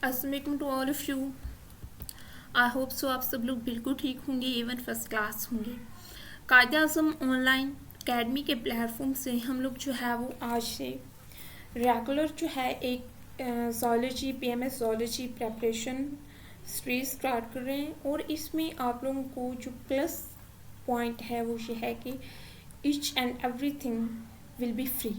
अस्सलाम to all of you. I hope so आप सब लोग बिल्कुल ठीक होंगे, इवन फर्स्ट क्लास होंगे। कायदे आज़म ऑनलाइन अकेडमी के प्लेटफॉर्म से हम लोग जो है वो आज से रेगुलर जो है एक zoology PMS zoology preparation series start कर रहे हैं। और इसमें आप लोगों को जो प्लस पॉइंट है वो ये है कि each and everything will be free.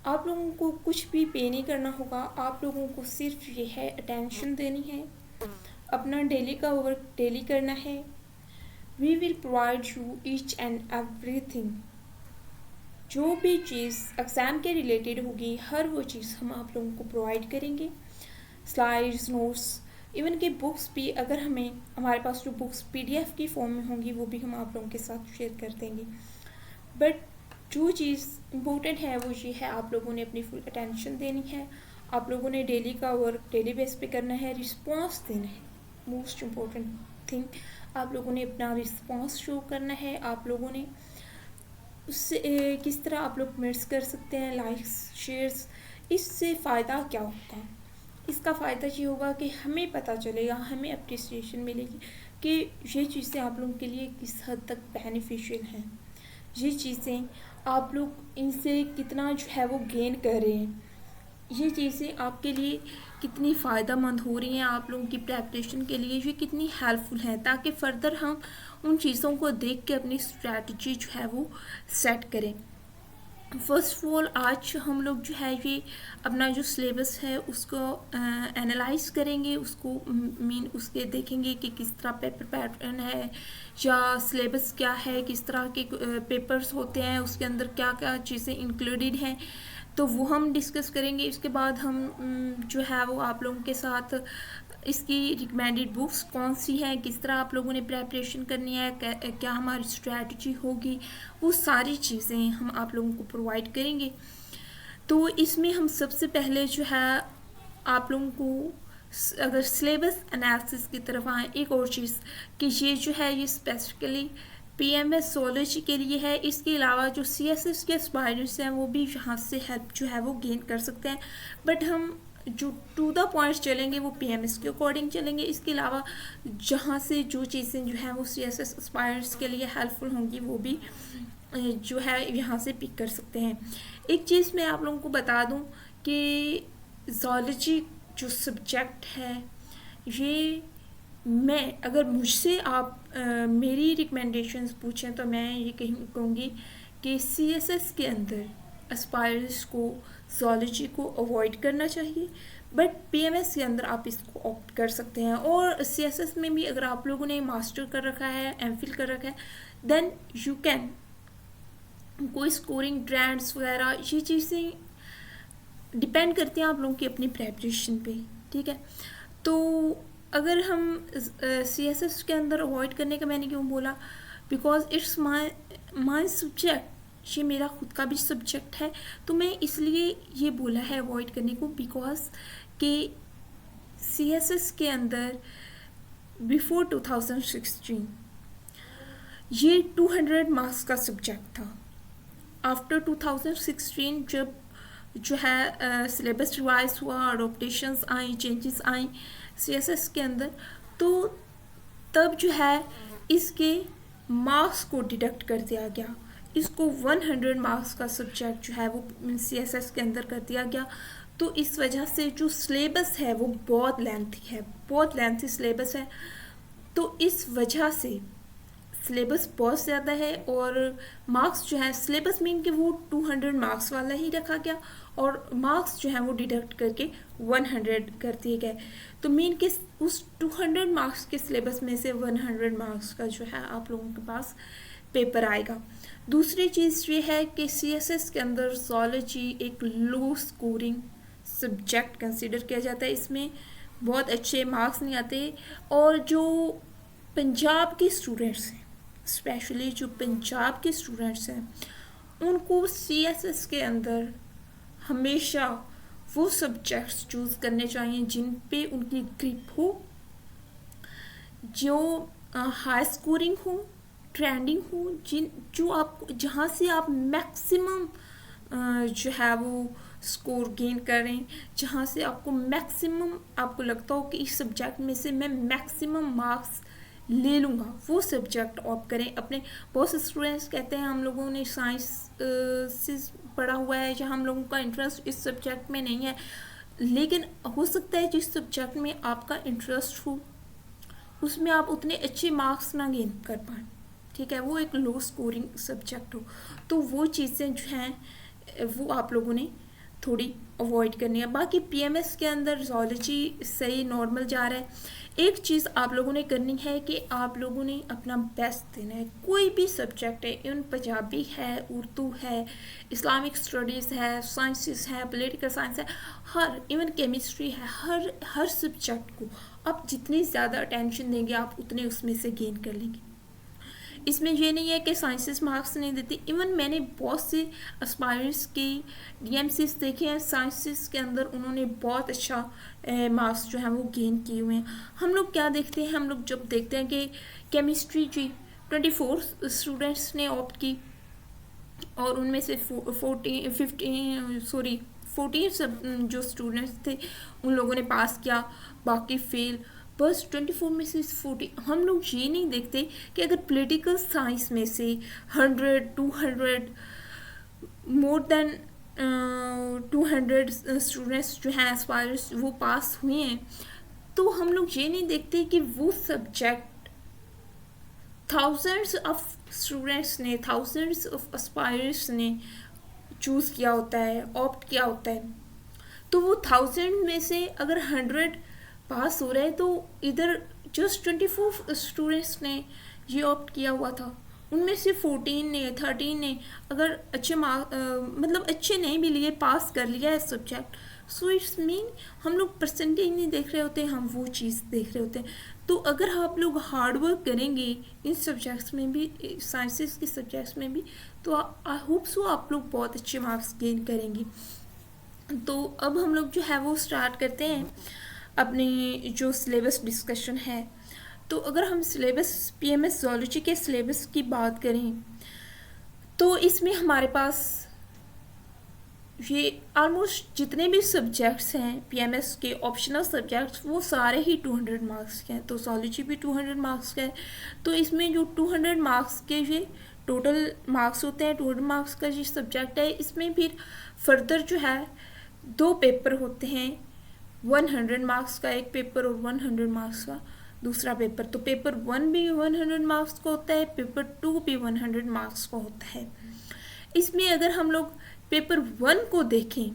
आप लोगों को कुछ भी पे नहीं करना होगा, आप लोगों को सिर्फ ये है अटेंशन देनी है, अपना डेली का वर्क डेली करना है। We will provide you each and everything. जो भी चीज़ एग्ज़ाम के रिलेटेड होगी हर वो चीज़ हम आप लोगों को प्रोवाइड करेंगे। स्लाइड्स, नोट्स, इवन कि बुक्स भी, अगर हमारे पास जो बुक्स पीडीएफ की फॉर्म में होंगी वो भी हम आप लोगों के साथ शेयर कर देंगे। बट जो चीज़ इम्पोर्टेंट है वो ये है, आप लोगों ने अपनी फुल अटेंशन देनी है, आप लोगों ने डेली का वर्क डेली बेस पे करना है, रिस्पॉन्स देना है। मोस्ट इम्पोर्टेंट थिंग, आप लोगों ने अपना रिस्पॉन्स शो करना है। आप लोगों ने उससे किस तरह आप लोग कमेंट्स कर सकते हैं, लाइक्स, शेयर्स। इससे फ़ायदा क्या होगा? इसका फ़ायदा ये होगा कि हमें पता चलेगा, हमें अप्रिसिएशन मिलेगी कि ये चीज़ें आप लोगों के लिए किस हद तक बेनिफिशियल हैं। ये चीज़ें आप लोग इनसे कितना जो है वो गेन कर रहे हैं, ये चीज़ें आपके लिए कितनी फ़ायदेमंद हो रही हैं, आप लोगों की प्रेपरेशन के लिए ये कितनी हेल्पफुल हैं, ताकि फ़र्दर हम उन चीज़ों को देख के अपनी स्ट्रैटेजी जो है वो सेट करें। फर्स्ट ऑफ ऑल आज हम लोग जो है ये अपना जो सिलेबस है उसको एनालाइज करेंगे, उसको उसके देखेंगे कि किस तरह पेपर पैटर्न है या सिलेबस क्या है, किस तरह के पेपर्स होते हैं, उसके अंदर क्या क्या चीज़ें इंक्लूडेड हैं, तो वो हम डिस्कस करेंगे। इसके बाद हम जो है वो आप लोगों के साथ इसकी रिकमेंडेड बुक्स कौन सी हैं, किस तरह आप लोगों ने प्रेपरेशन करनी है, क्या हमारी स्ट्रैटेजी होगी, वो सारी चीज़ें हम आप लोगों को प्रोवाइड करेंगे। तो इसमें हम सबसे पहले जो है आप लोगों को, अगर सिलेबस एनालिसिस की तरफ आए, एक और चीज़ कि ये जो है ये स्पेसिफिकली पीएमएस ज़ूलॉजी के लिए है। इसके अलावा जो सीएसएस के एस्पायरेंट्स हैं वो भी यहाँ से हेल्प जो है वो गेन कर सकते हैं। बट हम जो टू द पॉइंट्स चलेंगे वो पीएमएस के अकॉर्डिंग चलेंगे। इसके अलावा जहाँ से जो चीज़ें जो हैं वो सीएसएस एस्पायरेंट्स के लिए हेल्पफुल होंगी वो भी जो है यहाँ से पिक कर सकते हैं। एक चीज़ मैं आप लोगों को बता दूँ कि ज़ूलॉजी जो सब्जेक्ट है, ये मैं अगर मुझसे आप मेरी रिकमेंडेशंस पूछें तो मैं ये कहूँगी कि सीएसएस के अंदर एस्पायर्स को ज़ूलॉजी को अवॉइड करना चाहिए, बट पीएमएस के अंदर आप इसको ऑप्ट कर सकते हैं। और सीएसएस में भी अगर आप लोगों ने मास्टर कर रखा है, एमफिल कर रखा है, देन यू कैन, कोई स्कोरिंग ट्रेंड्स वगैरह ये चीज़ें डिपेंड करती हैं आप लोगों की अपनी प्रेपरेशन पे, ठीक है। तो अगर हम सीएसएस के अंदर अवॉइड करने का मैंने क्यों बोला, बिकॉज इट्स माई सब्जेक्ट, ये मेरा खुद का भी सब्जेक्ट है, तो मैं इसलिए ये बोला है अवॉइड करने को, बिकॉज कि सीएसएस के अंदर बिफोर 2016 ये 200 मार्क्स का सब्जेक्ट था। आफ्टर 2016 जब जो है सिलेबस रिवाइज हुआ, अडोप्टेशंस आई, चेंजेस आई सीएसएस के अंदर, तो तब जो है इसके मार्क्स को डिडक्ट कर दिया गया। इसको 100 मार्क्स का सब्जेक्ट जो है वो सीएसएस के अंदर कर दिया गया। तो इस वजह से जो सिलेबस है वो बहुत लेंथी है, बहुत लेंथी सिलेबस है। तो इस वजह से सिलेबस बहुत ज़्यादा है और मार्क्स जो है, सिलेबस मीन कि वो 200 मार्क्स वाला ही रखा गया और मार्क्स जो है वो डिडक्ट करके 100 कर दिए गए। तो मीन कि उस 200 मार्क्स के सिलेबस में से 100 मार्क्स का जो है आप लोगों के पास पेपर आएगा। दूसरी चीज़ ये है कि सीएसएस के अंदर ज़ूलॉजी एक लो स्कोरिंग सब्जेक्ट कंसिडर किया जाता है, इसमें बहुत अच्छे मार्क्स नहीं आते। और जो पंजाब के स्टूडेंट्स हैं, स्पेशली जो पंजाब के स्टूडेंट्स हैं, उनको सीएसएस के अंदर हमेशा वो सब्जेक्ट्स चूज़ करने चाहिए जिन पे उनकी ग्रिप हो, जो हाई स्कोरिंग हो, ट्रेंडिंग हो, जो आप जहाँ से आप मैक्सिमम जो है वो स्कोर गेन करें, जहाँ से आपको मैक्सिमम, आपको लगता हो कि इस सब्जेक्ट में से मैं मैक्सिमम मार्क्स ले लूँगा, वो सब्जेक्ट ऑप्ट करें अपने। बहुत से स्टूडेंट्स कहते हैं हम लोगों ने साइंस से पढ़ा हुआ है, जहाँ हम लोगों का इंटरेस्ट इस सब्जेक्ट में नहीं है, लेकिन हो सकता है जिस सब्जेक्ट में आपका इंटरेस्ट हो उसमें आप उतने अच्छे मार्क्स ना गेन कर पाएँ, ठीक है, वो एक लो स्कोरिंग सब्जेक्ट हो, तो वो चीज़ें जो हैं वो आप लोगों ने थोड़ी अवॉइड करनी है। बाकी पीएमएस के अंदर ज़ूलॉजी सही नॉर्मल जा रहा है। एक चीज़ आप लोगों ने करनी है कि आप लोगों ने अपना बेस्ट देना है, कोई भी सब्जेक्ट है, इवन पंजाबी है, उर्दू है, इस्लामिक स्टडीज़ है, साइंसेस है, पॉलिटिकल साइंस है, हर इवन केमिस्ट्री है, हर सब्जेक्ट को आप जितनी ज़्यादा अटेंशन देंगे आप उतने उसमें से गेन कर लेंगे। इसमें ये नहीं है कि साइंसेस मार्क्स नहीं देती, इवन मैंने बहुत से एस्पायर्स के डीएमसीज देखे हैं साइंसेस के अंदर, उन्होंने बहुत अच्छा मार्क्स जो है वो गेन किए हुए हैं। हम लोग क्या देखते हैं, हम लोग जब देखते हैं कि केमिस्ट्री जी 24 स्टूडेंट्स ने ऑप्ट की और उनमें से 14 सब जो स्टूडेंट्स थे उन लोगों ने पास किया, बाकी फेल, बस 24 में से 40। हम लोग ये नहीं देखते कि अगर पॉलिटिकल साइंस में से 100 200 मोर देन 200 स्टूडेंट्स जो हैं एस्पायर्स वो पास हुए हैं, तो हम लोग ये नहीं देखते कि वो सब्जेक्ट थाउजेंड्स ऑफ स्टूडेंट्स ने, थाउजेंड्स ऑफ एस्पायर्स ने चूज़ किया होता है, ऑप्ट किया होता है, तो वो 1000 में से अगर 100 पास हो रहे हैं तो इधर जस्ट 24 स्टूडेंट्स ने ये ऑप्ट किया हुआ था, उनमें से 14 ने 13 ने अगर अच्छे मार्क मतलब अच्छे नहीं भी लिए, पास कर लिया है सब्जेक्ट, सो इट्स मीन हम लोग परसेंटेज नहीं देख रहे होते, हम वो चीज़ देख रहे होते हैं। तो अगर आप लोग हार्ड वर्क करेंगे इन सब्जेक्ट्स में भी, साइंसेस के सब्जेक्ट्स में भी, तो आई होप सो आप लोग बहुत अच्छे मार्क्स गेन करेंगे। तो अब हम लोग जो है वो स्टार्ट करते हैं अपनी जो सिलेबस डिस्कशन है। तो अगर हम सिलेबस पीएमएस ज़ूलॉजी के सिलेबस की बात करें तो इसमें हमारे पास ये ऑलमोस्ट जितने भी सब्जेक्ट्स हैं पीएमएस के ऑप्शनल सब्जेक्ट्स वो सारे ही 200 मार्क्स के हैं, तो ज़ूलॉजी भी 200 मार्क्स का है। तो इसमें जो 200 मार्क्स के ये टोटल मार्क्स होते हैं, 200 मार्क्स का ये सब्जेक्ट है, इसमें फिर फर्दर जो है 2 पेपर होते हैं, 100 मार्क्स का एक पेपर और 100 मार्क्स का दूसरा पेपर। तो पेपर 1 भी 100 मार्क्स का होता है, पेपर 2 भी 100 मार्क्स का होता है। इसमें अगर हम लोग पेपर 1 को देखें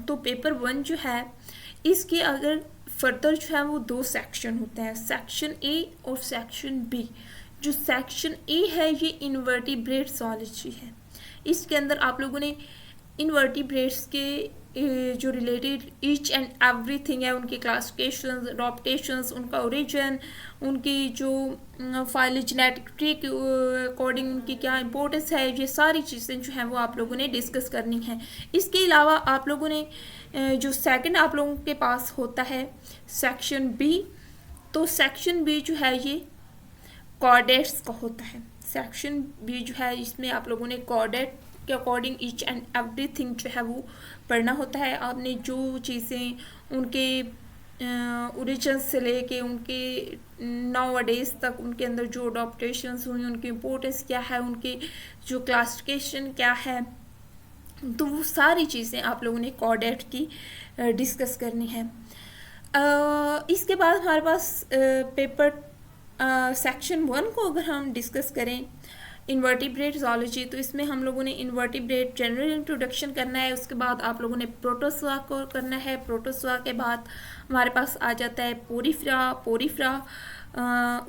तो पेपर 1 जो है इसके अगर फर्दर जो है वो 2 सेक्शन होते हैं, सेक्शन ए और सेक्शन बी। जो सेक्शन ए है ये इनवर्टिब्रेट ज़ूलॉजी है, इसके अंदर आप लोगों ने इनवर्टिब्रेट्स के जो रिलेटेड ईच एंड एवरीथिंग है, उनकी क्लासिफिकेशंस, अडॉप्टेशंस, उनका ओरिजिन, उनकी जो फाइलोजेनेटिक ट्री के अकॉर्डिंग उनकी क्या इंपॉर्टेंस है, ये सारी चीज़ें जो हैं वो आप लोगों ने डिस्कस करनी है। इसके अलावा आप लोगों ने जो सेकंड आप लोगों के पास होता है सेक्शन बी, तो सेक्शन बी जो है ये कॉर्डेट्स का होता है। सेक्शन बी जो है इसमें आप लोगों ने कॉर्डेट के अकॉर्डिंग ईच एंड एवरीथिंग जो है वो पढ़ना होता है। आपने जो चीज़ें उनके ओरिजिन से लेके उनके नाउ डेज तक उनके अंदर जो अडॉप्टेशंस हुई, उनकी इम्पोर्टेंस क्या है, उनकी जो क्लासिफिकेशन क्या है, तो वो सारी चीज़ें आप लोगों ने कॉर्डेट की डिस्कस करनी है। इसके बाद हमारे पास पेपर सेक्शन 1 को अगर हम डिस्कस करें इन्वर्टिब्रेट ज़ूलॉजी, तो इसमें हम लोगों ने इन्वर्टिब्रेट जनरल इंट्रोडक्शन करना है, उसके बाद आप लोगों ने प्रोटोज़ोआ को करना है, प्रोटोज़ोआ के बाद हमारे पास आ जाता है पोरिफेरा,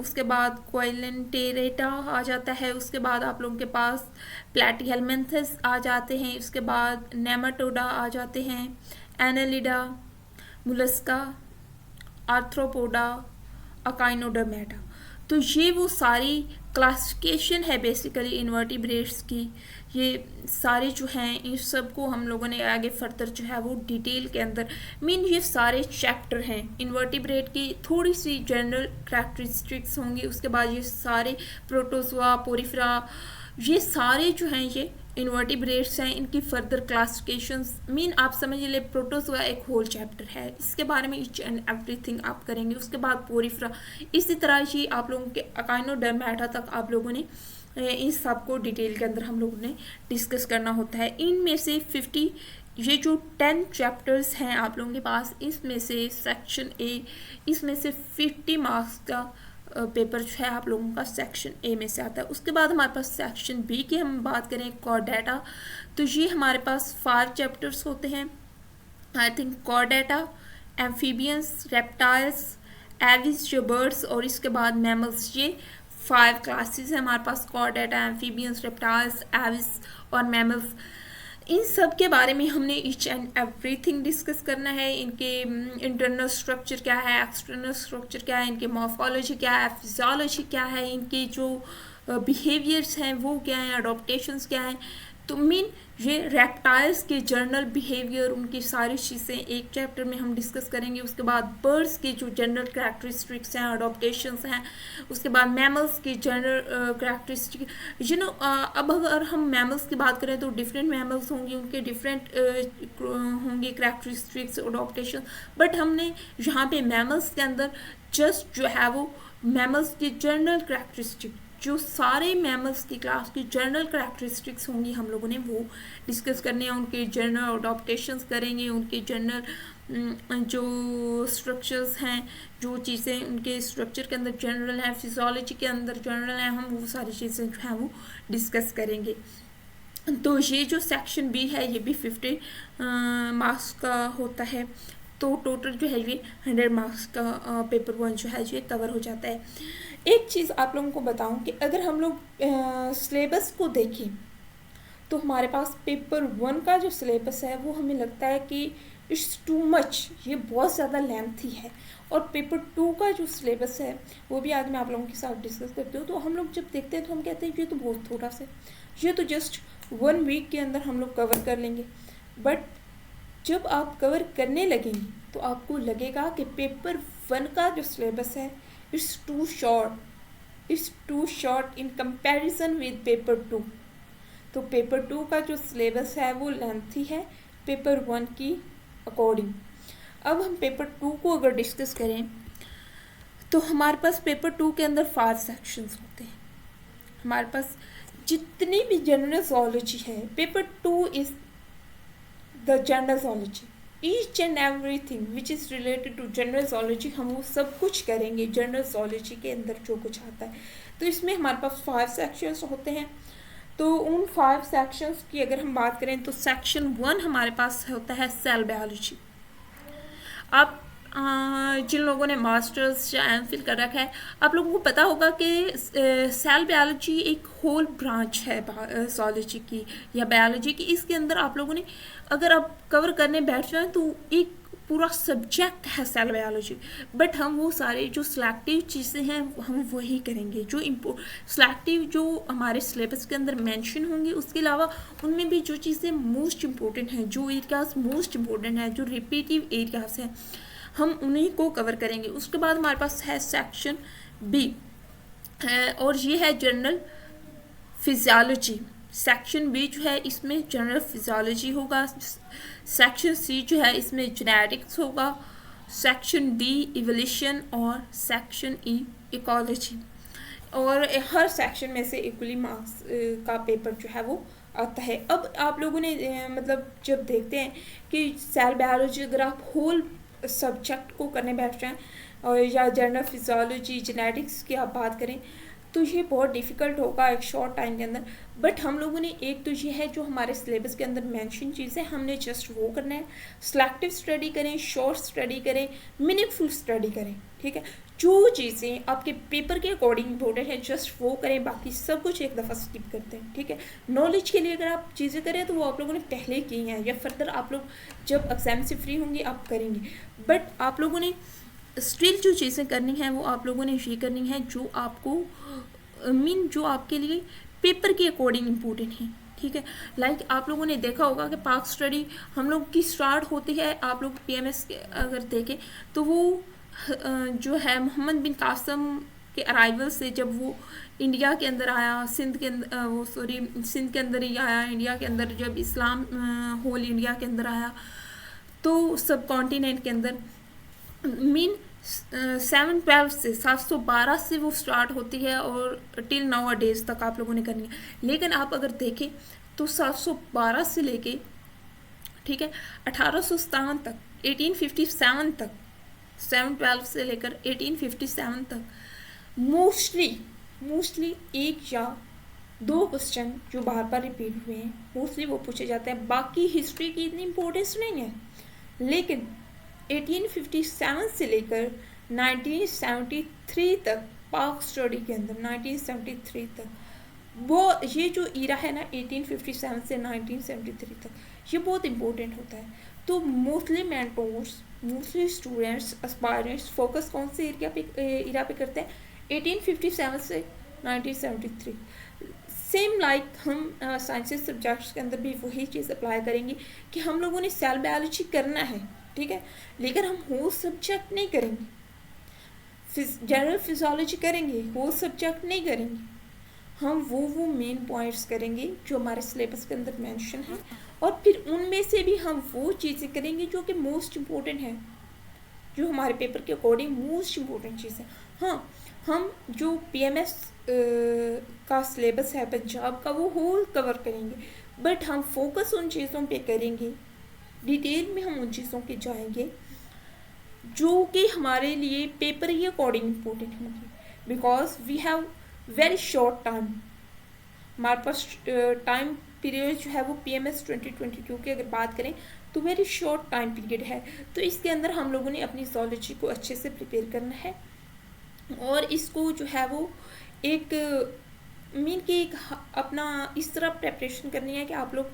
उसके बाद कोइलेंटेरेटा आ जाता है, उसके बाद आप लोगों के पास प्लैटीहेल्मिन्थस आ जाते हैं, उसके बाद नेमाटोडा आ जाते हैं, एनालिडा, मुलस्का, आर्थ्रोपोडा, अकाइनोडर्मेटा। तो ये वो सारी क्लासिफिकेशन है बेसिकली इन्वर्टिब्रेट्स की। ये सारे जो हैं इन सब को हम लोगों ने आगे फर्दर जो है वो डिटेल के अंदर ये सारे चैप्टर हैं इन्वर्टिब्रेट की, थोड़ी सी जनरल करैक्टरिस्टिक्स होंगी, उसके बाद ये सारे प्रोटोज़ोआ, पोरिफेरा, ये सारे जो हैं ये इन्वर्टिब्रेट्स हैं, इनकी फर्दर क्लासिफिकेशंस मीन आप समझ ले प्रोटोजोआ एक होल चैप्टर है, इसके बारे में ईच एंड एवरीथिंग आप करेंगे। उसके बाद पोरिफरा, इसी तरह ही आप लोगों के अकाइनोडर्मेटा तक आप लोगों ने इस सब को डिटेल के अंदर हम लोगों ने डिस्कस करना होता है। इनमें से 50 ये जो 10 चैप्टर्स हैं आप लोगों के पास, इसमें से सेक्शन ए, इसमें से 50 मार्क्स का पेपर जो है आप लोगों का सेक्शन ए में से आता है। उसके बाद हमारे पास सेक्शन बी की हम बात करें कॉर्डेटा, तो ये हमारे पास 5 चैप्टर्स होते हैं। I think Chordata, amphibians, reptiles, Aves जो बर्ड्स, और इसके बाद मैमल्स, ये 5 क्लासेस हैं हमारे पास, कॉर्डेटा, एम्फीबियंस, रेप्टाइल्स, एविस और मैमल्स। इन सब के बारे में हमने ईच एंड एवरीथिंग डिस्कस करना है। इनके इंटरनल स्ट्रक्चर क्या है, एक्सटर्नल स्ट्रक्चर क्या है, इनके मॉर्फोलॉजी क्या है, फिजियोलॉजी क्या है, इनके जो बिहेवियर्स हैं वो क्या हैं, अडोप्टेशंस क्या हैं। तो मीन ये रेप्टाइल्स के जनरल बिहेवियर, उनकी सारी चीज़ें एक चैप्टर में हम डिस्कस करेंगे। उसके बाद बर्ड्स के जो जनरल करैक्टरिस्टिक्स हैं, अडोप्टेशंस हैं। उसके बाद मैमल्स की जनरल करैक्टरिस्टिक, अब अगर हम मैमल्स की बात करें तो डिफरेंट मैमल्स होंगे, उनके डिफरेंट होंगे करैक्टरिस्टिक्स, अडोप्टेशन। बट हमने यहाँ पे मैमल्स के अंदर जस्ट जो है वो मैमल्स की जनरल करैक्टरिस्टिक, जो सारे मैमल्स की क्लास की जनरल करैक्टरिस्टिक्स होंगी हम लोगों ने वो डिस्कस करने हैं। उनके जनरल अडॉप्टेशंस करेंगे, उनके जनरल जो स्ट्रक्चर्स हैं, जो चीज़ें उनके स्ट्रक्चर के अंदर जनरल हैं, फिजियोलॉजी के अंदर जनरल हैं, हम वो सारी चीज़ें जो हैं वो डिस्कस करेंगे। तो ये जो सेक्शन बी है ये भी 50 मार्क्स का होता है। तो टोटल जो है ये 100 मार्क्स का पेपर 1 जो है ये कवर हो जाता है। एक चीज़ आप लोगों को बताऊं कि अगर हम लोग सिलेबस को देखें तो हमारे पास पेपर 1 का जो सिलेबस है वो हमें लगता है कि इट्स टू मच, ये बहुत ज़्यादा लेंथी है। और पेपर 2 का जो सिलेबस है वो भी आज मैं आप लोगों के साथ डिस्कस करती हूँ। तो हम लोग जब देखते हैं तो हम कहते हैं ये तो बहुत थोड़ा सा, ये तो जस्ट 1 वीक के अंदर हम लोग कवर कर लेंगे। बट जब आप कवर करने लगेंगे तो आपको लगेगा कि पेपर 1 का जो सिलेबस है it's too short in comparison with paper 2। तो पेपर 2 का जो सिलेबस है वो लेंथी है पेपर 1 की अकॉर्डिंग। अब हम पेपर 2 को अगर डिस्कस करें तो हमारे पास पेपर 2 के अंदर 5 सेक्शंस होते हैं। हमारे पास जितनी भी जनरल ज़ूलॉजी है, paper 2 is the general zoology, each and everything which is related to general zoology हम वो सब कुछ करेंगे जनरल ज़ूलॉजी के अंदर जो कुछ आता है। तो इसमें हमारे पास 5 सेक्शंस होते हैं। तो उन 5 सेक्शंस की अगर हम बात करें तो सेक्शन 1 हमारे पास होता है सेल बायोलॉजी। आप जिन लोगों ने मास्टर्स या एमफिल कर रखा है आप लोगों को पता होगा कि सेल बायोलॉजी एक होल ब्रांच है ज़ूलॉजी की या बायोलॉजी की। इसके अंदर आप लोगों ने अगर आप कवर करने बैठ जाएं तो एक पूरा सब्जेक्ट है सेल बायोलॉजी। बट हम वो सारे जो सिलेक्टिव चीज़ें हैं हम वही करेंगे, जो सिलेक्टिव जो हमारे सिलेबस के अंदर मेंशन होंगी। उसके अलावा उनमें भी जो चीज़ें मोस्ट इम्पोर्टेंट हैं, जो एरियाज मोस्ट इम्पोर्टेंट हैं, जो रिपीटिव एरियाज हैं, हम उन्हीं को कवर करेंगे। उसके बाद हमारे पास है सेक्शन बी और ये है जनरल फिजियोलॉजी। सेक्शन बी जो है इसमें जनरल फिजियोलॉजी होगा। सेक्शन सी जो है इसमें जेनेटिक्स होगा। सेक्शन डी इवोल्यूशन और सेक्शन ई इकोलॉजी। और हर सेक्शन में से इक्वली मार्क्स का पेपर जो है वो आता है। अब आप लोगों ने मतलब जब देखते हैं कि सेल बायोलॉजी अगर आप होल सब्जेक्ट को करने बैठ जाएं और या जनरल फिजियोलॉजी जेनेटिक्स की आप बात करें तो ये बहुत डिफ़िकल्ट होगा एक शॉर्ट टाइम के अंदर। बट हम लोगों ने एक तो ये है जो हमारे सिलेबस के अंदर मेंशन चीज़ें हमने जस्ट वो करना है। सिलेक्टिव स्टडी करें, शॉर्ट स्टडी करें, मीनिंगफुल स्टडी करें, ठीक है। जो चीज़ें आपके पेपर के अकॉर्डिंग इम्पोर्टेंट है जस्ट वो करें, बाकी सब कुछ एक दफ़ा स्किप करते हैं, ठीक है। नॉलेज के लिए अगर आप चीज़ें करें तो वो आप लोगों ने पहले की हैं या फर्दर आप लोग जब एग्जाम से फ्री होंगे आप करेंगे। बट आप लोगों ने स्टिल जो चीज़ें करनी है वो आप लोगों ने ये करनी है जो आपको जो आपके लिए पेपर के अकॉर्डिंग इम्पोर्टेंट है, ठीक है। लाइक आप लोगों ने देखा होगा कि पाक स्टडी हम लोग की स्टार्ट होती है, आप लोग PMS के अगर देखें तो वो जो है मोहम्मद बिन कासिम के अराइवल से, जब वो इंडिया के अंदर आया, सिंध के अंदर सिंध के अंदर ही आया, इंडिया के अंदर जब इस्लाम होल इंडिया के अंदर आया, तो सब कॉन्टिनेंट के अंदर मीन 712 से 712 से वो स्टार्ट होती है और टिल नाउ डेज तक आप लोगों ने करनी है। लेकिन आप अगर देखें तो 712 से लेके, ठीक है, 1857 तक, 1857 तक, 712 से लेकर 1857 तक मोस्टली एक या दो क्वेश्चन जो बार बार रिपीट हुए हैं, मोस्टली वो पूछे जाते हैं। बाकी हिस्ट्री की इतनी इम्पोर्टेंस नहीं है, लेकिन 1857 से लेकर 1973 तक, पाक स्टडी के अंदर 1973 तक, वो ये जो ईरा है ना 1857 से 1973 तक, ये बहुत इम्पोर्टेंट होता है। तो mostly mentors, mostly students, aspirants focus कौन से ईरा पे करते हैं? 1857 से 1973। सेम लाइक हम साइंसेस सब्जेक्ट्स के अंदर भी वही चीज़ अप्लाई करेंगे कि हम लोगों ने सेल बायोलॉजी करना है, ठीक है, लेकिन हम होल सब्जेक्ट नहीं करेंगे। जनरल फिजियोलॉजी करेंगे, होल सब्जेक्ट नहीं करेंगे। हम वो मेन पॉइंट्स करेंगे जो हमारे सिलेबस के अंदर मेंशन है, और फिर उनमें से भी हम वो चीज़ें करेंगे जो कि मोस्ट इम्पोर्टेंट है, जो हमारे पेपर के अकॉर्डिंग मोस्ट इम्पोर्टेंट चीज़ है। हाँ, हम जो पीएमएस का सिलेबस है पंजाब का, वो होल कवर करेंगे, बट हम फोकस उन चीज़ों पे करेंगे, डिटेल में हम उन चीज़ों के जाएंगे जो कि हमारे लिए पेपर ही अकॉर्डिंग इम्पोर्टेंट होंगे, because we have very short time. हमारे पास टाइम पीरियड जो है वो PMS 2022 की अगर बात करें तो वेरी शॉर्ट टाइम पीरियड है। तो इसके अंदर हम लोगों ने अपनी ज़ूलॉजी को अच्छे से प्रिपेयर करना है, और इसको जो है वो एक अपना इस तरह प्रेपरेशन करनी है कि आप लोग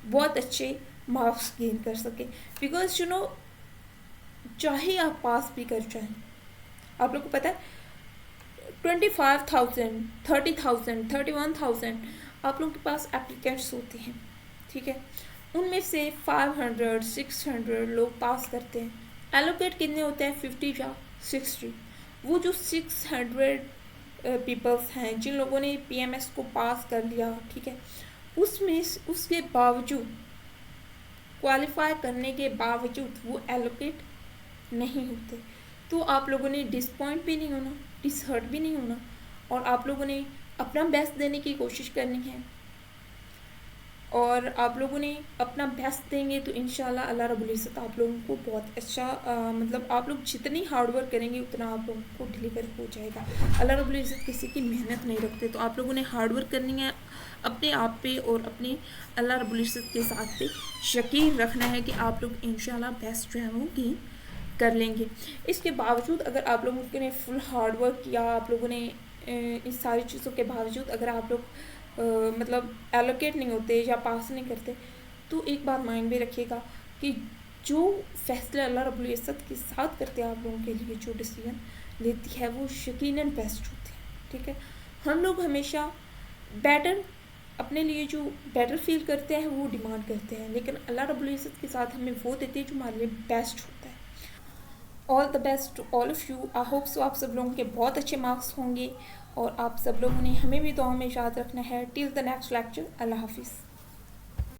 बहुत अच्छे मार्क्स गेन कर सके। बिकॉज चाहे आप पास भी कर जाएं, आप लोग को पता है 25,000, 30,000, 31,000 आप लोगों के पास एप्लीकेंट्स होते हैं, ठीक है, उनमें से 500, 600 लोग पास करते हैं। एलोकेट कितने होते हैं? 50 या 60। वो जो 600 पीपल्स हैं जिन लोगों ने PMS को पास कर लिया, ठीक है, उसमें उसके बावजूद, क्वालिफाई करने के बावजूद वो एलोकेट नहीं होते। तो आप लोगों ने डिसपॉइंट भी नहीं होना, डिसहर्ट भी नहीं होना, और आप लोगों ने अपना बेस्ट देने की कोशिश करनी है, और आप लोगों ने अपना बेस्ट देंगे तो इंशाल्लाह अल्लाह रब्बुल इज़्ज़त आप लोगों को बहुत अच्छा मतलब आप लोग जितनी हार्ड वर्क करेंगे उतना आप लोगों को डिलीवर हो जाएगा। अल्लाह रब्बुल इज़्ज़त किसी की मेहनत नहीं रखते, तो आप लोगों ने हार्ड वर्क करनी है अपने आप पे, और अपने अल्लाह रब्बुल इज़्ज़त के साथ पे यकीन रखना है कि आप लोग इंशाल्लाह बेस्ट जो है वो गेन कर लेंगे। इसके बावजूद अगर आप लोगों ने फुल हार्ड वर्क किया, आप लोगों ने इस सारी चीज़ों के बावजूद अगर आप लोग मतलब एलोकेट नहीं होते या पास नहीं करते, तो एक बात माइंड में रखिएगा कि जो फैसले अल्लाह रब्बुल इज़्ज़त के साथ करते हैं आप लोगों के लिए, जो डिसीजन लेती है वो यकीनन बेस्ट होती है, ठीक है। हम लोग हमेशा बेटर, अपने लिए जो बेटर फील करते हैं वो डिमांड करते हैं, लेकिन अल्लाह रब्बुल इज़्ज़त के साथ हमें वो देते हैं जो हमारे लिए बेस्ट होता है। All the best to all of you. I hope so आप सब लोगों के बहुत अच्छे मार्क्स होंगे, और आप सब लोगों ने हमें भी दुआ में याद रखना है। टिल द नेक्स्ट लेक्चर, अल्लाह हाफिज़।